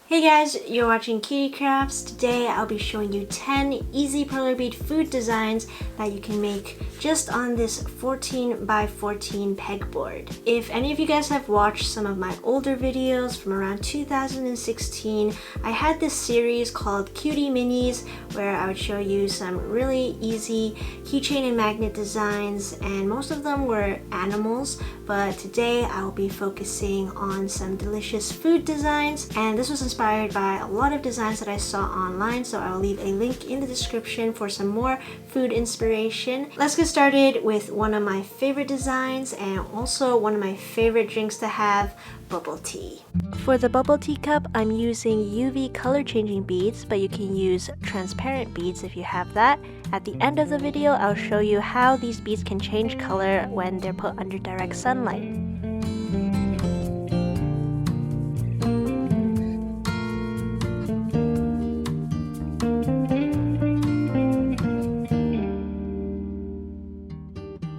Hey guys, you're watching QDCrafts. Today I'll be showing you 10 easy Perler Bead food designs that you can make just on this 14 by 14 pegboard. If any of you guys have watched some of my older videos from around 2016, I had this series called QDminis where I would show you some really easy keychain and magnet designs, and most of them were animals, but today I will be focusing on some delicious food designs, and this was inspired by a lot of designs that I saw online, so I'll leave a link in the description for some more food inspiration. Let's get started with one of my favorite designs and also one of my favorite drinks to have, bubble tea. For the bubble tea cup, I'm using UV color changing beads, but you can use transparent beads if you have that. At the end of the video, I'll show you how these beads can change color when they're put under direct sunlight.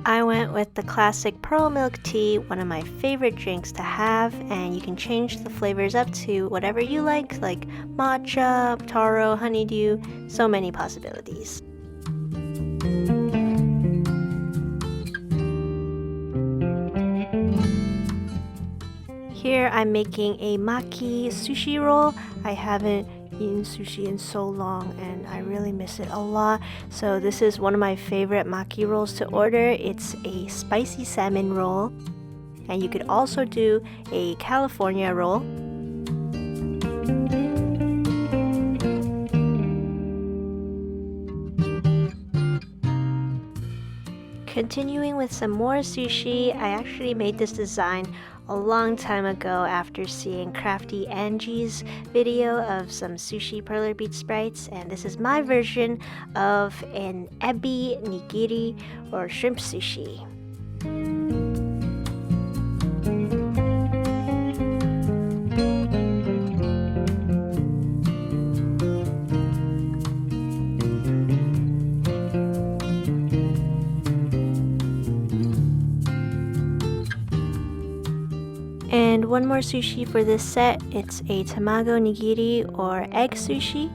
I went with the classic pearl milk tea, one of my favorite drinks to have, and you can change the flavors up to whatever you like matcha, taro, honeydew, so many possibilities. Here I'm making a maki sushi roll. I haven't eaten sushi in so long and I really miss it a lot, so this is one of my favorite maki rolls to order. It's a spicy salmon roll, and you could also do a California roll. Continuing with some more sushi, I actually made this design a long time ago after seeing Crafty Angie's video of some sushi Perler Bead sprites, and this is my version of an ebi nigiri or shrimp sushi. And one more sushi for this set. It's a tamago nigiri or egg sushi.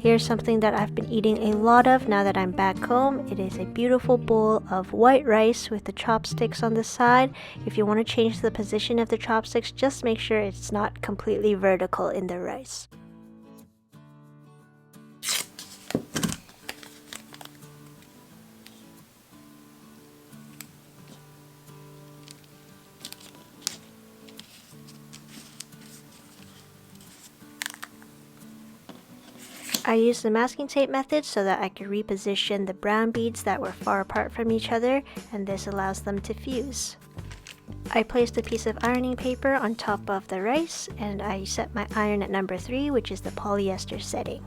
Here's something that I've been eating a lot of now that I'm back home. It is a beautiful bowl of white rice with the chopsticks on the side. If you want to change the position of the chopsticks, just make sure it's not completely vertical in the rice. I used the masking tape method so that I could reposition the brown beads that were far apart from each other, and this allows them to fuse. I placed a piece of ironing paper on top of the rice, and I set my iron at number 3, which is the polyester setting.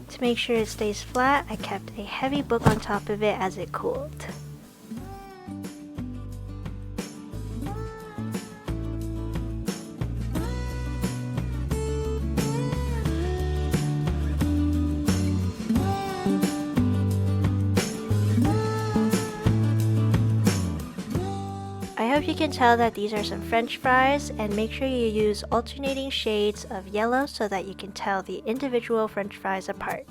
To make sure it stays flat, I kept a heavy book on top of it as it cooled. I hope you can tell that these are some French fries, and make sure you use alternating shades of yellow so that you can tell the individual French fries apart.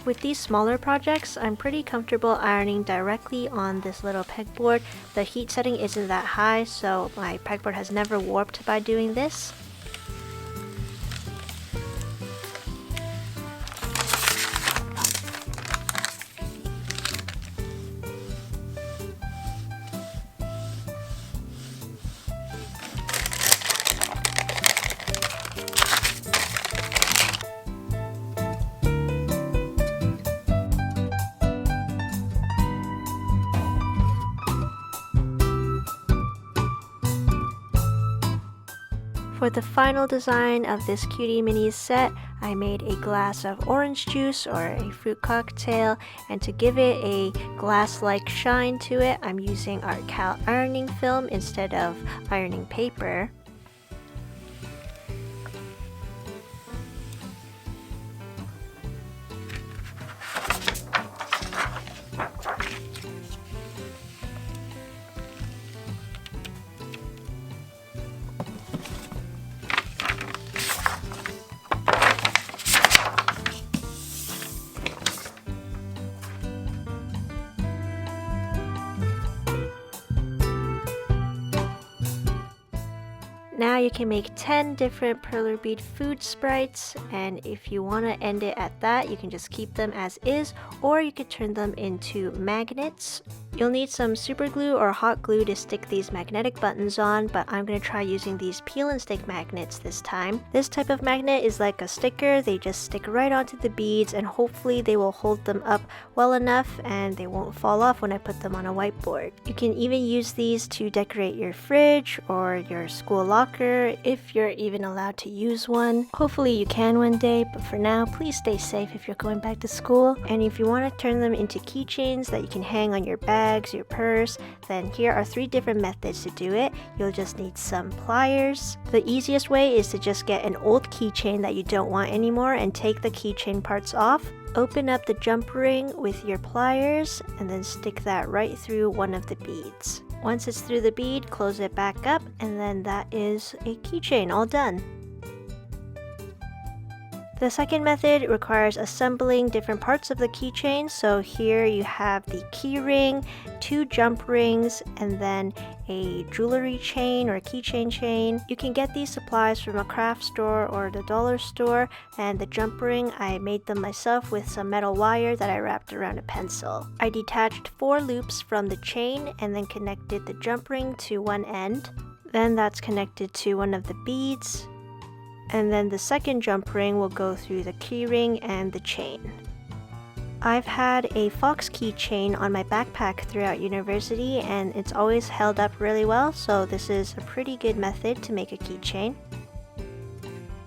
With these smaller projects, I'm pretty comfortable ironing directly on this little pegboard. The heat setting isn't that high, so my pegboard has never warped by doing this. For the final design of this QDminis set, I made a glass of orange juice or a fruit cocktail, and to give it a glass-like shine to it, I'm using our cal ironing film instead of ironing paper. Now you can make 10 different Perler Bead food sprites, and if you want to end it at that, you can just keep them as is, or you could turn them into magnets. You'll need some super glue or hot glue to stick these magnetic buttons on, but I'm going to try using these peel and stick magnets this time. This type of magnet is like a sticker. They just stick right onto the beads, and hopefully they will hold them up well enough and they won't fall off when I put them on a whiteboard. You can even use these to decorate your fridge or your school locker if you're even allowed to use one. Hopefully you can one day, but for now, please stay safe if you're going back to school. And if you want to turn them into keychains that you can hang on your bags, your purse, then here are 3 different methods to do it. You'll just need some pliers. The easiest way is to just get an old keychain that you don't want anymore and take the keychain parts off. Open up the jump ring with your pliers and then stick that right through one of the beads. Once it's through the bead, close it back up, and then that is a keychain all done. The second method requires assembling different parts of the keychain. So here you have the key ring, 2 jump rings, and then a jewelry chain or a keychain chain. You can get these supplies from a craft store or the dollar store, and the jump ring, I made them myself with some metal wire that I wrapped around a pencil. I detached 4 loops from the chain and then connected the jump ring to one end. Then that's connected to one of the beads. And then the second jump ring will go through the key ring and the chain. I've had a fox keychain on my backpack throughout university, and it's always held up really well, so this is a pretty good method to make a keychain.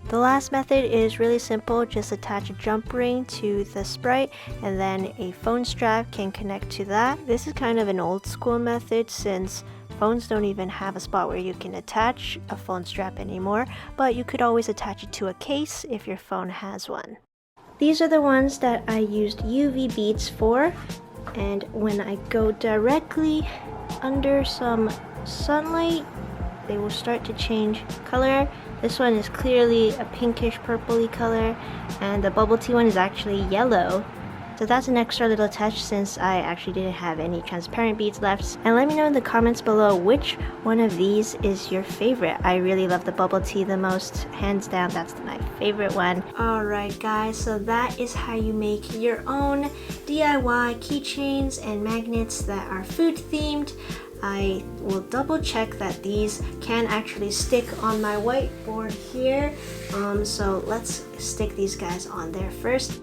The last method is really simple. Just attach a jump ring to the sprite, and then a phone strap can connect to that. This is kind of an old school method since phones don't even have a spot where you can attach a phone strap anymore, but you could always attach it to a case if your phone has one. These are the ones that I used UV beads for, and when I go directly under some sunlight, they will start to change color. This one is clearly a pinkish purpley color, and the bubble tea one is actually yellow. So that's an extra little touch since I actually didn't have any transparent beads left. And let me know in the comments below which one of these is your favorite. I really love the bubble tea the most. Hands down, that's my favorite one. Alright guys, so that is how you make your own DIY keychains and magnets that are food themed. I will double check that these can actually stick on my whiteboard here. So let's stick these guys on there first.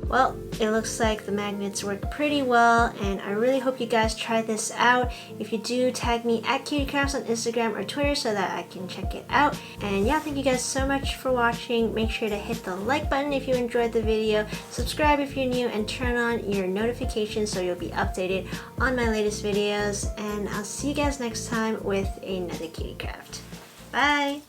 Well, it looks like the magnets work pretty well, and I really hope you guys try this out. If you do, tag me at QDCrafts on Instagram or Twitter so that I can check it out. And yeah, thank you guys so much for watching. Make sure to hit the like button if you enjoyed the video, subscribe if you're new, and turn on your notifications so you'll be updated on my latest videos. And I'll see you guys next time with another QDcraft. Bye!